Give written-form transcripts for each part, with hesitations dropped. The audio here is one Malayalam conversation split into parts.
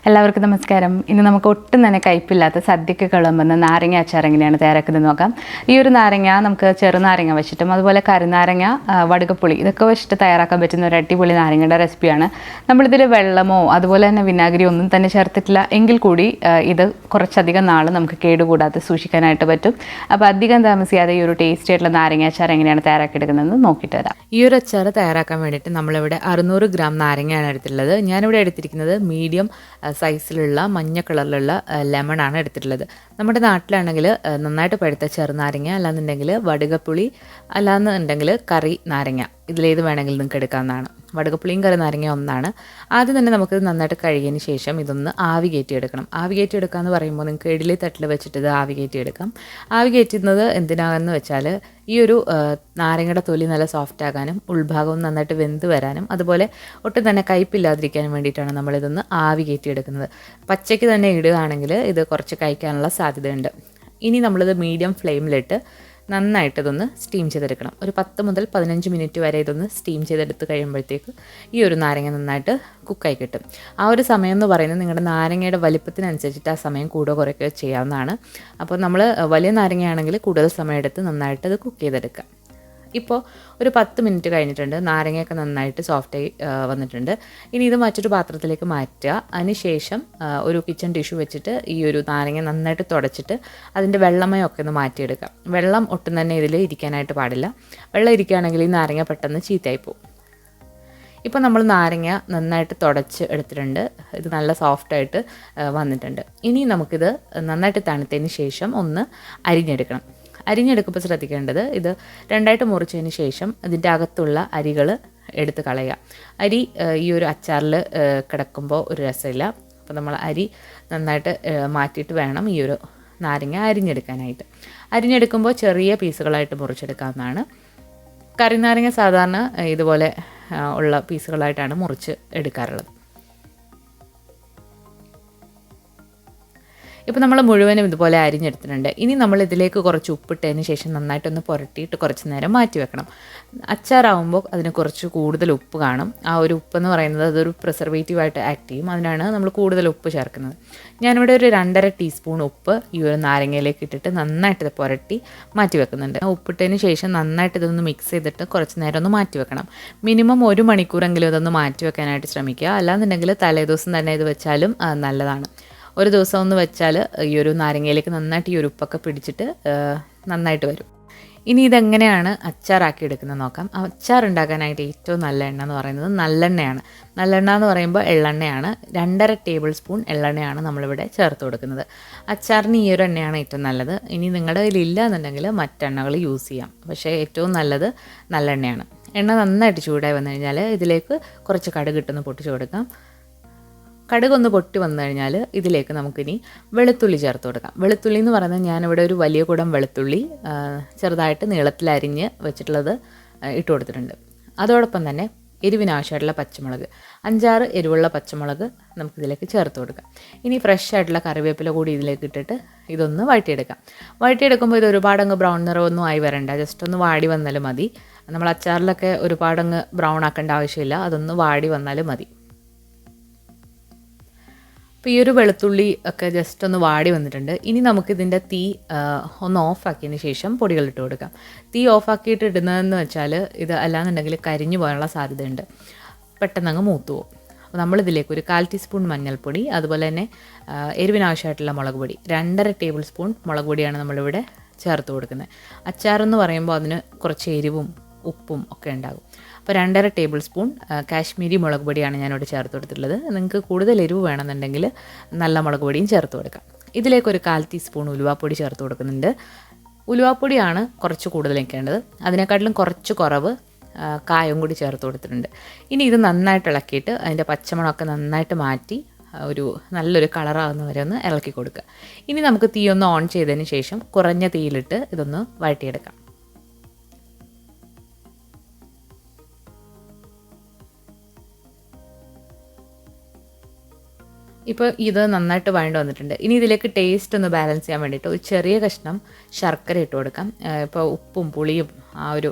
എല്ലാവർക്കും നമസ്കാരം. ഇന്ന് നമുക്ക് ഒട്ടും തന്നെ കയ്പില്ലാത്ത സദ്യക്ക് വിളമ്പുന്ന നാരങ്ങ അച്ചാർ എങ്ങനെയാണ് തയ്യാറാക്കുന്നത് നോക്കാം. ഈ ഒരു നാരങ്ങ നമുക്ക് ചെറുനാരങ്ങ വെച്ചിട്ടും അതുപോലെ കരുനാരങ്ങ, വടുകപ്പുളി ഇതൊക്കെ വെച്ചിട്ട് തയ്യാറാക്കാൻ പറ്റുന്ന ഒരു അടിപൊളി നാരങ്ങയുടെ റെസിപ്പിയാണ്. നമ്മളിതിൽ വെള്ളമോ അതുപോലെ തന്നെ വിനാഗിരിയോ ഒന്നും തന്നെ ചേർത്തിട്ടില്ല എങ്കിൽ കൂടി ഇത് കുറച്ചധികം നാൾ നമുക്ക് കേടുകൂടാതെ സൂക്ഷിക്കാനായിട്ട് പറ്റും. അപ്പോൾ അധികം താമസിയാതെ ഈ ഒരു ടേസ്റ്റി ആയിട്ടുള്ള നാരങ്ങ അച്ചാർ എങ്ങനെയാണ് തയ്യാറാക്കിയെടുക്കുന്നതെന്ന് നോക്കിയിട്ട് വരാം. ഈ ഒരു അച്ചാർ തയ്യാറാക്കാൻ വേണ്ടിയിട്ട് നമ്മളിവിടെ 600 ഗ്രാം നാരങ്ങയാണ് എടുത്തിട്ടുള്ളത്. ഞാനിവിടെ എടുത്തിരിക്കുന്നത് മീഡിയം സൈസിലുള്ള മഞ്ഞ കളറിലുള്ള ലെമണാണ് എടുത്തിട്ടുള്ളത്. നമ്മുടെ നാട്ടിലാണെങ്കിൽ നന്നായിട്ട് പഴുത്ത ചെറുനാരങ്ങ, അല്ലാന്നുണ്ടെങ്കിൽ വടുകപ്പുളി, അല്ലാന്നുണ്ടെങ്കിൽ കറി നാരങ്ങ, ഇതിലേത് വേണമെങ്കിലും നിങ്ങൾക്ക് എടുക്കാവുന്നതാണ്. വടുകപ്പുളിയും കറി നാരങ്ങ ഒന്നാണ്. ആദ്യം തന്നെ നമുക്കിത് നന്നായിട്ട് കഴുകിയതിന് ശേഷം ഇതൊന്ന് ആവി കയറ്റിയെടുക്കണം. ആവി കയറ്റിയെടുക്കുക എന്ന് പറയുമ്പോൾ നിങ്ങൾക്ക് ഇഡ്ഡലി തട്ടിൽ വെച്ചിട്ട് ഇത് ആവി കയറ്റിയെടുക്കാം. ആവി കയറ്റുന്നത് എന്തിനാണെന്ന് വെച്ചാൽ ഈ ഒരു നാരങ്ങയുടെ തൊലി നല്ല സോഫ്റ്റ് ആകാനും ഉൾഭാഗവും നന്നായിട്ട് വെന്ത് വരാനും അതുപോലെ ഒട്ടും തന്നെ കയ്പില്ലാതിരിക്കാനും വേണ്ടിയിട്ടാണ് നമ്മളിതൊന്ന് ആവി കയറ്റിയെടുക്കുന്നത്. പച്ചയ്ക്ക് തന്നെ ഇടുകയാണെങ്കിൽ ഇത് കുറച്ച് കഴിക്കാനുള്ള സാധ്യതയുണ്ട്. ഇനി നമ്മളിത് മീഡിയം ഫ്ലെയിമിലിട്ട് നന്നായിട്ട് ഇതൊന്ന് സ്റ്റീം ചെയ്തെടുക്കണം. ഒരു 10 മുതൽ 15 മിനിറ്റ് വരെ ഇതൊന്ന് സ്റ്റീം ചെയ്തെടുത്ത് കഴിയുമ്പോഴത്തേക്ക് ഈ ഒരു നാരങ്ങ നന്നായിട്ട് കുക്കായി കിട്ടും. ആ ഒരു സമയം എന്ന് പറയുന്നത് നിങ്ങളുടെ നാരങ്ങയുടെ വലിപ്പത്തിനനുസരിച്ചിട്ട് ആ സമയം കൂടുക കുറയ്ക്കുകയോ ചെയ്യാവുന്നതാണ്. അപ്പോൾ നമ്മൾ വലിയ നാരങ്ങയാണെങ്കിൽ കൂടുതൽ സമയം എടുത്ത് നന്നായിട്ട് അത് കുക്ക് ചെയ്തെടുക്കുക. ഇപ്പോൾ ഒരു 10 മിനിറ്റ് കഴിഞ്ഞിട്ടുണ്ട്. നാരങ്ങയൊക്കെ നന്നായിട്ട് സോഫ്റ്റായി വന്നിട്ടുണ്ട്. ഇനി ഇത് മറ്റൊരു പാത്രത്തിലേക്ക് മാറ്റുക. അതിനുശേഷം ഒരു കിച്ചൺ ടിഷ്യൂ വെച്ചിട്ട് ഈ ഒരു നാരങ്ങ നന്നായിട്ട് തുടച്ചിട്ട് അതിൻ്റെ വെള്ളമയൊക്കെ ഒന്ന് മാറ്റിയെടുക്കാം. വെള്ളം ഒട്ടും തന്നെ ഇതിൽ ഇരിക്കാനായിട്ട് പാടില്ല. വെള്ളം ഇരിക്കുകയാണെങ്കിൽ ഈ നാരങ്ങ പെട്ടെന്ന് ചീത്തയായി പോകും. ഇപ്പോൾ നമ്മൾ നാരങ്ങ നന്നായിട്ട് തുടച്ച് എടുത്തിട്ടുണ്ട്. ഇത് നല്ല സോഫ്റ്റായിട്ട് വന്നിട്ടുണ്ട്. ഇനി നമുക്കിത് നന്നായിട്ട് തണുത്തതിന് ശേഷം ഒന്ന് അരിഞ്ഞെടുക്കണം. അരിഞ്ഞെടുക്കുമ്പോൾ ശ്രദ്ധിക്കേണ്ടത് ഇത് രണ്ടായിട്ട് മുറിച്ചതിന് ശേഷം ഇതിൻ്റെ അകത്തുള്ള അരികൾ എടുത്ത് കളയുക. അരി ഈ ഒരു അച്ചാറിൽ കിടക്കുമ്പോൾ ഒരു രസമില്ല. അപ്പോൾ നമ്മൾ അരി നന്നായിട്ട് മാറ്റിയിട്ട് വേണം ഈ ഒരു നാരങ്ങ അരിഞ്ഞെടുക്കാനായിട്ട്. അരിഞ്ഞെടുക്കുമ്പോൾ ചെറിയ പീസുകളായിട്ട് മുറിച്ചെടുക്കാവുന്നതാണ്. കറിനാരങ്ങ സാധാരണ ഇതുപോലെ ഉള്ള പീസുകളായിട്ടാണ് മുറിച്ച് എടുക്കാറുള്ളത്. ഇപ്പോൾ നമ്മൾ മുഴുവനും ഇതുപോലെ അരിഞ്ഞെടുത്തിട്ടുണ്ട്. ഇനി നമ്മൾ ഇതിലേക്ക് കുറച്ച് ഉപ്പിട്ടതിന് ശേഷം നന്നായിട്ടൊന്ന് പുരട്ടിയിട്ട് കുറച്ച് നേരം മാറ്റി വെക്കണം. അച്ചാറാവുമ്പോൾ അതിന് കുറച്ച് കൂടുതൽ ഉപ്പ് കാണും. ആ ഒരു ഉപ്പെന്ന് പറയുന്നത് അതൊരു പ്രിസർവേറ്റീവായിട്ട് ആക്ട് ചെയ്യും. അതിനാണ് നമ്മൾ കൂടുതൽ ഉപ്പ് ചേർക്കുന്നത്. ഞാനിവിടെ ഒരു 2.5 ടീസ്പൂൺ ഉപ്പ് ഈ ഒരു നാരങ്ങയിലേക്ക് ഇട്ടിട്ട് നന്നായിട്ട് ഇത് പുരട്ടി മാറ്റി വെക്കുന്നുണ്ട്. ഉപ്പിട്ടതിന് ശേഷം നന്നായിട്ട് ഇതൊന്ന് മിക്സ് ചെയ്തിട്ട് കുറച്ച് നേരം ഒന്ന് മാറ്റി വെക്കണം. മിനിമം 1 മണിക്കൂറെങ്കിലും ഇതൊന്ന് മാറ്റി വെക്കാനായിട്ട് ശ്രമിക്കുക. അല്ലാന്നുണ്ടെങ്കിൽ തലേദിവസം തന്നെ ഇത് വെച്ചാലും നല്ലതാണ്. ഒരു ദിവസം ഒന്ന് വെച്ചാൽ ഈ ഒരു നാരങ്ങയിലേക്ക് നന്നായിട്ട് ഈ ഒരു ഉപ്പൊക്കെ പിടിച്ചിട്ട് നന്നായിട്ട് വരും. ഇനി ഇതെങ്ങനെയാണ് അച്ചാറാക്കി എടുക്കുന്നത് നോക്കാം. അച്ചാർ ഉണ്ടാക്കാനായിട്ട് ഏറ്റവും നല്ല എണ്ണ എന്ന് പറയുന്നത് നല്ലെണ്ണയാണ്. നല്ലെണ്ണ എന്ന് പറയുമ്പോൾ എള്ളെണ്ണയാണ്. 2.5 ടേബിൾ സ്പൂൺ എള്ളെണ്ണയാണ് നമ്മളിവിടെ ചേർത്ത് കൊടുക്കുന്നത്. അച്ചാറിന് ഈ ഒരു എണ്ണയാണ് ഏറ്റവും നല്ലത്. ഇനി നിങ്ങളുടെ കയ്യിലില്ല എന്നുണ്ടെങ്കിൽ മറ്റെണ്ണകൾ യൂസ് ചെയ്യാം. പക്ഷേ ഏറ്റവും നല്ലത് നല്ലെണ്ണയാണ്. എണ്ണ നന്നായിട്ട് ചൂടായി വന്നു കഴിഞ്ഞാൽ ഇതിലേക്ക് കുറച്ച് കടുകിട്ടൊന്ന് പൊട്ടിച്ച് കൊടുക്കാം. കടുകൊന്ന് പൊട്ടി വന്നു കഴിഞ്ഞാൽ ഇതിലേക്ക് നമുക്കിനി വെളുത്തുള്ളി ചേർത്ത് കൊടുക്കാം. വെളുത്തുള്ളി എന്ന് പറയുന്നത് ഞാനിവിടെ ഒരു വലിയ കുടം വെളുത്തുള്ളി ചെറുതായിട്ട് നീളത്തിലരിഞ്ഞ് വെച്ചിട്ടുള്ളത് ഇട്ട് കൊടുത്തിട്ടുണ്ട്. അതോടൊപ്പം തന്നെ എരിവിനാവശ്യമായിട്ടുള്ള പച്ചമുളക് 5-6 എരിവുള്ള പച്ചമുളക് നമുക്കിതിലേക്ക് ചേർത്ത് കൊടുക്കാം. ഇനി ഫ്രഷ് ആയിട്ടുള്ള കറിവേപ്പില കൂടി ഇതിലേക്ക് ഇട്ടിട്ട് ഇതൊന്ന് വഴറ്റിയെടുക്കാം. വഴറ്റിയെടുക്കുമ്പോൾ ഇത് ഒരുപാടങ്ങ് ബ്രൗൺ നിറമൊന്നും ആയി വരണ്ട. ജസ്റ്റ് ഒന്ന് വാടി വന്നാലും മതി. നമ്മൾ അച്ചാറിലൊക്കെ ഒരുപാടങ്ങ് ബ്രൗൺ ആക്കേണ്ട ആവശ്യമില്ല. അതൊന്ന് വാടി വന്നാലും മതി. അപ്പോൾ ഈ ഒരു വെളുത്തുള്ളി ഒക്കെ ജസ്റ്റ് ഒന്ന് വാടി വന്നിട്ടുണ്ട്. ഇനി നമുക്കിതിൻ്റെ തീ ഒന്ന് ഓഫാക്കിയതിന് ശേഷം പൊടികളിട്ട് കൊടുക്കാം. തീ ഓഫാക്കിയിട്ട് ഇടുന്നതെന്ന് വെച്ചാൽ ഇത് അല്ലാന്നുണ്ടെങ്കിൽ കരിഞ്ഞു പോകാനുള്ള സാധ്യതയുണ്ട്. പെട്ടെന്ന് മൂത്തു പോകും. അപ്പോൾ നമ്മളിതിലേക്ക് ഒരു 1/4 ടീസ്പൂൺ മഞ്ഞൾപ്പൊടി, അതുപോലെ തന്നെ എരിവിനാവശ്യമായിട്ടുള്ള മുളക് പൊടി 2.5 ടേബിൾ സ്പൂൺ മുളക് പൊടിയാണ് നമ്മളിവിടെ ചേർത്ത് കൊടുക്കുന്നത്. അച്ചാറെന്ന് പറയുമ്പോൾ അതിന് കുറച്ച് എരിവും ഉപ്പും ഒക്കെ ഉണ്ടാകും. അപ്പോൾ 2.5 ടേബിൾ സ്പൂൺ കാശ്മീരി മുളക് പൊടിയാണ് ഞാനിവിടെ ചേർത്ത് കൊടുത്തിട്ടുള്ളത്. നിങ്ങൾക്ക് കൂടുതൽ എരിവ് വേണമെന്നുണ്ടെങ്കിൽ നല്ല മുളക് പൊടിയും ചേർത്ത് കൊടുക്കാം. ഇതിലേക്ക് ഒരു 1/4 ടീസ്പൂൺ ഉലുവാപ്പൊടി ചേർത്ത് കൊടുക്കുന്നുണ്ട്. ഉലുവാപ്പൊടിയാണ് കുറച്ച് കൂടുതൽ വയ്ക്കേണ്ടത്. അതിനെക്കാട്ടിലും കുറച്ച് കുറവ് കായം കൂടി ചേർത്ത് കൊടുത്തിട്ടുണ്ട്. ഇനി ഇത് നന്നായിട്ട് ഇളക്കിയിട്ട് അതിൻ്റെ പച്ചമണമൊക്കെ നന്നായിട്ട് മാറ്റി ഒരു നല്ലൊരു കളറാകുന്ന വരെ ഒന്ന് ഇളക്കി കൊടുക്കുക. ഇനി നമുക്ക് തീ ഒന്ന് ഓൺ ചെയ്തതിന് ശേഷം കുറഞ്ഞ തീയിലിട്ട് ഇതൊന്ന് വഴറ്റിയെടുക്കാം. ഇപ്പോൾ ഇത് നന്നായിട്ട് വഴണ്ട് വന്നിട്ടുണ്ട്. ഇനി ഇതിലേക്ക് ടേസ്റ്റ് ഒന്ന് ബാലൻസ് ചെയ്യാൻ വേണ്ടിയിട്ട് ഒരു ചെറിയ കഷ്ണം ശർക്കര ഇട്ട് കൊടുക്കാം. ഇപ്പോൾ ഉപ്പും പുളിയും ആ ഒരു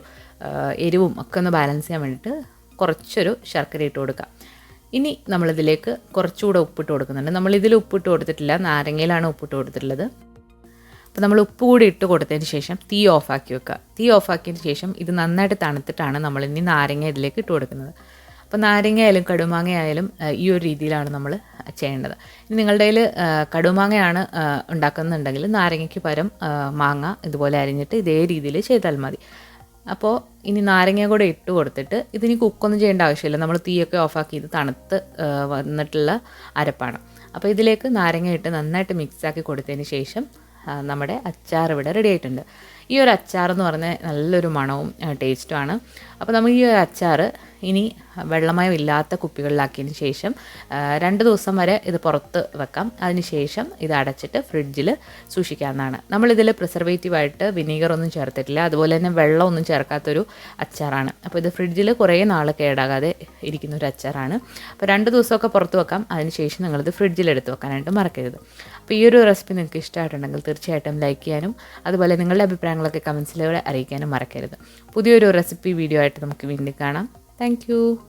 എരിവും ഒക്കെ ഒന്ന് ബാലൻസ് ചെയ്യാൻ വേണ്ടിയിട്ട് കുറച്ചൊരു ശർക്കര ഇട്ട് കൊടുക്കാം. ഇനി നമ്മളിതിലേക്ക് കുറച്ചുകൂടെ ഉപ്പിട്ട് കൊടുക്കുന്നുണ്ട്. നമ്മളിതിൽ ഉപ്പിട്ട് കൊടുത്തിട്ടില്ല, നാരങ്ങയിലാണ് ഉപ്പിട്ട് കൊടുത്തിട്ടുള്ളത്. അപ്പോൾ നമ്മൾ ഉപ്പ് കൂടി ഇട്ട് കൊടുത്തതിന് ശേഷം തീ ഓഫാക്കി വെക്കുക. തീ ഓഫാക്കിയതിന് ശേഷം ഇത് നന്നായിട്ട് തണുത്തിട്ടാണ് നമ്മളിനി നാരങ്ങ ഇതിലേക്ക് ഇട്ട് കൊടുക്കുന്നത്. അപ്പോൾ നാരങ്ങ ആയാലും കടുമാങ്ങ ആയാലും ഈ ഒരു രീതിയിലാണ് നമ്മൾ ചെയ്യേണ്ടത്. ഇനി നിങ്ങളുടെ കയ്യിൽ കടുമാങ്ങയാണ് ഉണ്ടാക്കുന്നുണ്ടെങ്കിൽ നാരങ്ങയ്ക്ക് പകരം മാങ്ങ ഇതുപോലെ അരിഞ്ഞിട്ട് ഇതേ രീതിയിൽ ചെയ്താൽ മതി. അപ്പോൾ ഇനി നാരങ്ങ കൂടെ ഇട്ട് കൊടുത്തിട്ട് ഇതിനി കുക്കൊന്നും ചെയ്യേണ്ട ആവശ്യമില്ല. നമ്മൾ തീയൊക്കെ ഓഫാക്കി ഇത് തണുത്ത് വന്നിട്ടുള്ള അരപ്പാണ്. അപ്പോൾ ഇതിലേക്ക് നാരങ്ങ ഇട്ട് നന്നായിട്ട് മിക്സാക്കി കൊടുത്തതിന് ശേഷം നമ്മുടെ അച്ചാർ ഇവിടെ റെഡി ആയിട്ടുണ്ട്. ഈ ഒരു അച്ചാർ എന്ന് പറഞ്ഞാൽ നല്ലൊരു മണവും ടേസ്റ്റുമാണ്. അപ്പോൾ നമുക്ക് ഈ ഒരു അച്ചാർ ഇനി വെള്ളമയം ഇല്ലാത്ത കുപ്പികളിലാക്കിയതിന് ശേഷം 2 ദിവസം വരെ ഇത് പുറത്ത് വെക്കാം. അതിന് ശേഷം ഇത് അടച്ചിട്ട് ഫ്രിഡ്ജിൽ സൂക്ഷിക്കാവുന്നതാണ്. നമ്മളിതിൽ പ്രിസർവേറ്റീവായിട്ട് വിനീഗറൊന്നും ചേർത്തിട്ടില്ല, അതുപോലെ തന്നെ വെള്ളമൊന്നും ചേർക്കാത്തൊരു അച്ചാറാണ്. അപ്പോൾ ഇത് ഫ്രിഡ്ജിൽ കുറേ നാൾ കേടാകാതെ ഇരിക്കുന്നൊരു അച്ചാറാണ്. അപ്പോൾ 2 ദിവസമൊക്കെ പുറത്ത് വെക്കാം. അതിന് ശേഷം നിങ്ങളിത് ഫ്രിഡ്ജിലെടുത്ത് വെക്കാനായിട്ട് മറക്കരുത്. അപ്പോൾ ഈ ഒരു റെസിപ്പി നിങ്ങൾക്ക് ഇഷ്ടമായിട്ടുണ്ടെങ്കിൽ തീർച്ചയായിട്ടും ലൈക്ക് ചെയ്യാനും അതുപോലെ നിങ്ങളുടെ അഭിപ്രായങ്ങളൊക്കെ കമൻസിലൂടെ അറിയിക്കാനും മറക്കരുത്. പുതിയൊരു റെസിപ്പി വീഡിയോ ആയിട്ട് നമുക്ക് വീണ്ടും കാണാം. താങ്ക്